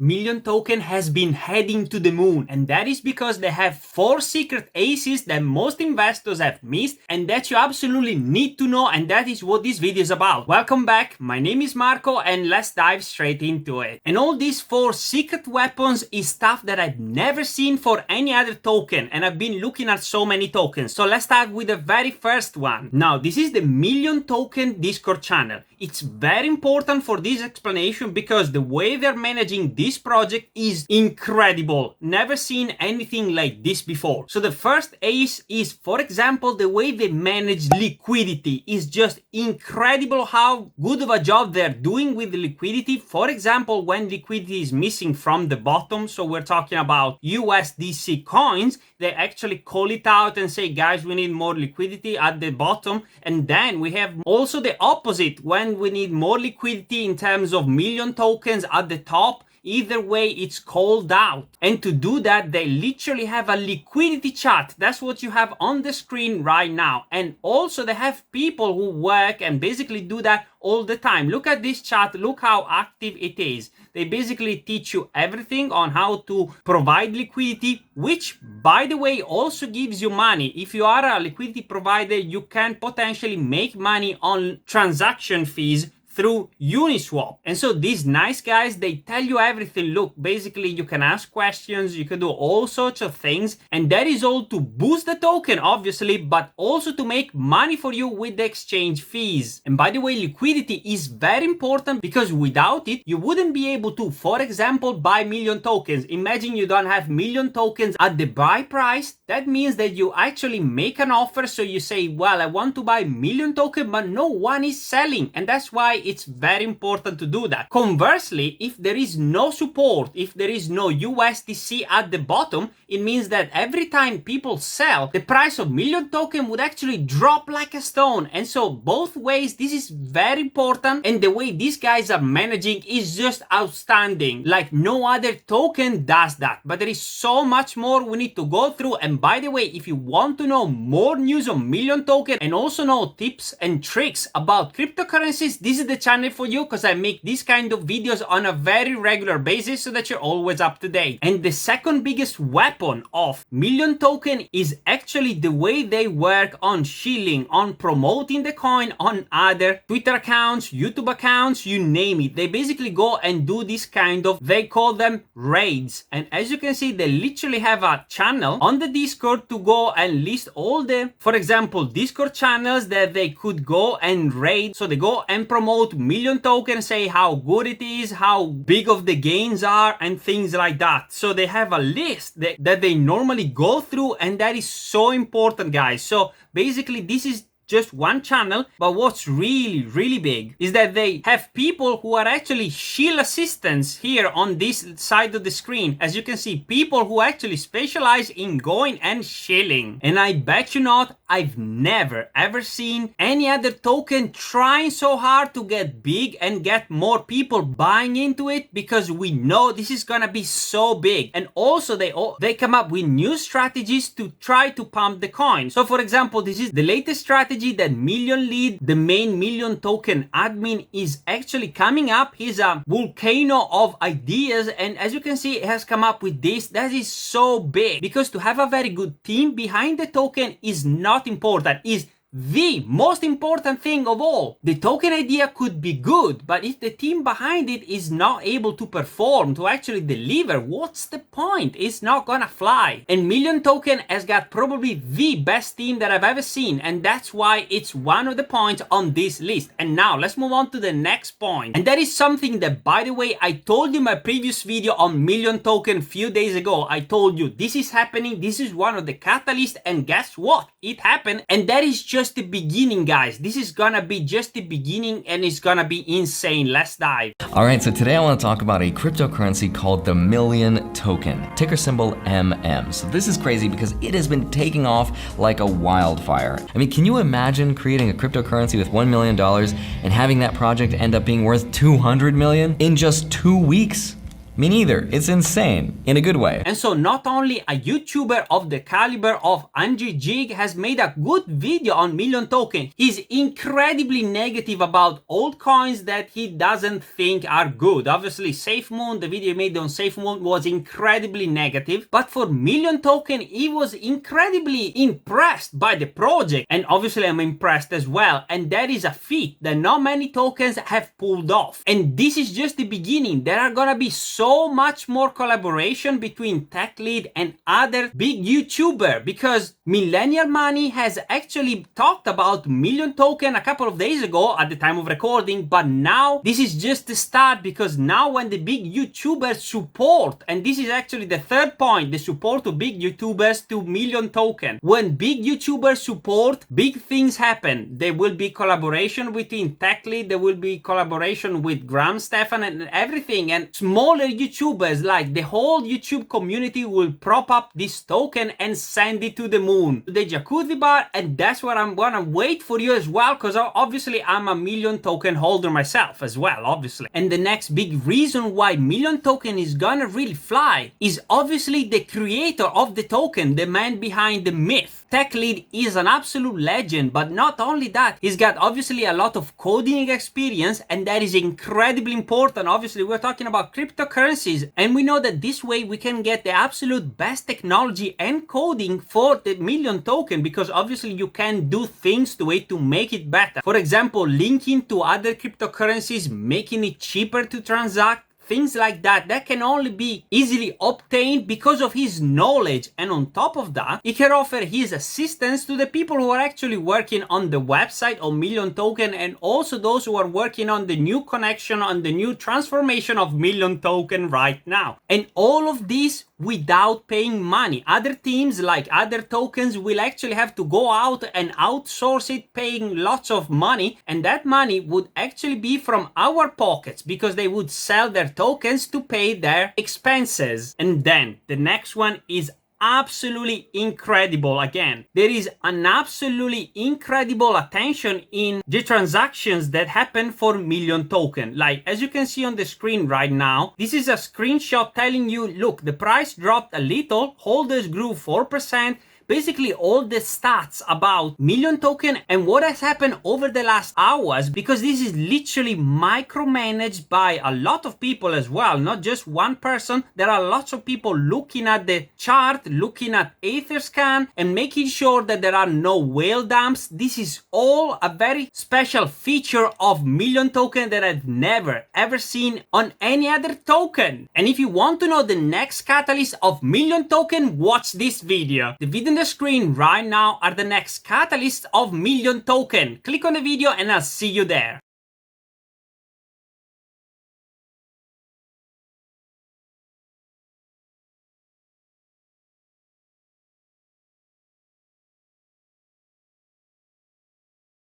Million token has been heading to the moon, and that is because they have 4 secret ACES that most investors have missed and that you absolutely need to know, and that is what this video is about. Welcome back, my name is Marco and let's dive straight into it. And all these 4 secret weapons is stuff that I've never seen for any other token, and I've been looking at so many tokens. So let's start with the very first one. Now this is the Million Token Discord channel. It's very important for this explanation because the way they're managing this project is incredible. Never seen anything like this before. So the first ace is, for example, the way they manage liquidity is just incredible how good of a job they're doing with the liquidity. For example, when liquidity is missing from the bottom, so we're talking about USDC coins, they actually call it out and say, guys, we need more liquidity at the bottom. And then we have also the opposite when we need more liquidity in terms of million tokens at the top. Either way, it's called out. And to do that, they literally have a liquidity chart. That's what you have on the screen right now. And also they have people who work and basically do that all the time. Look at this chart. Look how active it is. They basically teach you everything on how to provide liquidity, which, by the way, also gives you money. If you are a liquidity provider, you can potentially make money on transaction fees through Uniswap. And so these nice guys, they tell you everything. Look, basically you can ask questions, you can do all sorts of things, and that is all to boost the token, obviously, but also to make money for you with the exchange fees. And by the way, liquidity is very important because without it, you wouldn't be able to, for example, buy million tokens. Imagine you don't have million tokens at the buy price. That means that you actually make an offer. So you say, well, I want to buy million token, but no one is selling. And that's why it's very important to do that. Conversely, if there is no support, if there is no USDC at the bottom, it means that every time people sell, the price of million token would actually drop like a stone. And so both ways, this is very important. And the way these guys are managing is just outstanding. Like no other token does that. But there is so much more we need to go through. And by the way, if you want to know more news on million token and also know tips and tricks about cryptocurrencies, this is the channel for you because I make these kind of videos on a very regular basis so that you're always up to date. And the second biggest weapon of Million Token is actually the way they work on Shilling, on promoting the coin on other Twitter accounts, YouTube accounts, you name it. They basically go and do this kind of, they call them raids. And as you can see, they literally have a channel on the Discord to go and list all the, for example, Discord channels that they could go and raid. So they go and promote million tokens, say how good it is, how big of the gains are, and things like that. So they have a list that they normally go through, and that is so important, guys. So basically this is just one channel, but what's really big is that they have people who are actually shield assistants here on this side of the screen. As you can see, people who actually specialize in going and shilling. And I bet you not, I've never ever seen any other token trying so hard to get big and get more people buying into it, because we know this is gonna be so big. And also they come up with new strategies to try to pump the coin. So for example, this is the latest strategy that Million Lead, the main Million Token admin, is actually coming up. He's a volcano of ideas, and as you can see, it has come up with this. That is so big, because to have a very good team behind the token is not important, is the most important thing of all. The token idea could be good, but if the team behind it is not able to perform, to actually deliver, what's the point? It's not gonna fly. And Million Token has got probably the best team that I've ever seen, and that's why it's one of the points on this list. And now let's move on to the next point. And that is something that, by the way, I told you in my previous video on Million Token a few days ago. I told you this is happening, this is one of the catalysts, and guess what? It happened, and that is just the beginning, guys. This is gonna be just the beginning, and it's gonna be insane. Let's dive. All right, so today I want to talk about a cryptocurrency called the Million Token, ticker symbol MM. So this is crazy because it has been taking off like a wildfire. I mean, can you imagine creating a cryptocurrency with $1 million and having that project end up being worth 200 million in just 2 weeks? Me neither. It's insane. In a good way. And so not only a YouTuber of the caliber of Angie Jig has made a good video on Million Token, he's incredibly negative about old coins that he doesn't think are good. Obviously, SafeMoon, the video he made on SafeMoon was incredibly negative, but for Million Token, he was incredibly impressed by the project. And obviously, I'm impressed as well. And that is a feat that not many tokens have pulled off. And this is just the beginning. There are gonna be so much more collaboration between TechLead and other big YouTuber, because Millennial Money has actually talked about Million Token a couple of days ago at the time of recording, but now this is just the start, because now when the big YouTubers support, and this is actually the third point, the support to big YouTubers to Million Token. When big YouTubers support, big things happen. There will be collaboration between TechLead, there will be collaboration with Graham Stefan and everything, and smaller YouTubers, like the whole YouTube community, will prop up this token and send it to the moon, to the jacuzzi bar, and that's what I'm gonna wait for you as well, because obviously I'm a Million Token holder myself as well, obviously. And the next big reason why Million Token is gonna really fly is obviously the creator of the token, the man behind the myth. TechLead is an absolute legend, but not only that, he's got obviously a lot of coding experience, and that is incredibly important. Obviously, we're talking about cryptocurrencies, and we know that this way we can get the absolute best technology and coding for the Million Token, because obviously you can do things to it to make it better. For example, linking to other cryptocurrencies, making it cheaper to transact, things like that, that can only be easily obtained because of his knowledge. And on top of that, he can offer his assistance to the people who are actually working on the website of Million Token, and also those who are working on the new connection, on the new transformation of Million Token right now. And all of this without paying money. Other teams, like other tokens, will actually have to go out and outsource it, paying lots of money, and that money would actually be from our pockets, because they would sell their tokens to pay their expenses. And then the next one is absolutely incredible. Again, there is an absolutely incredible attention in the transactions that happen for Million Token. Like, as you can see on the screen right now, this is a screenshot telling you, look, the price dropped a little, holders grew 4%, basically all the stats about Million Token and what has happened over the last hours, because this is literally micromanaged by a lot of people as well, not just one person. There are lots of people looking at the chart, looking at Etherscan, and making sure that there are no whale dumps. This is all a very special feature of Million Token that I've never ever seen on any other token. And if you want to know the next catalyst of Million Token, watch this video. The video the screen right now are the next catalysts of Million Token. Click on the video and I'll see you there.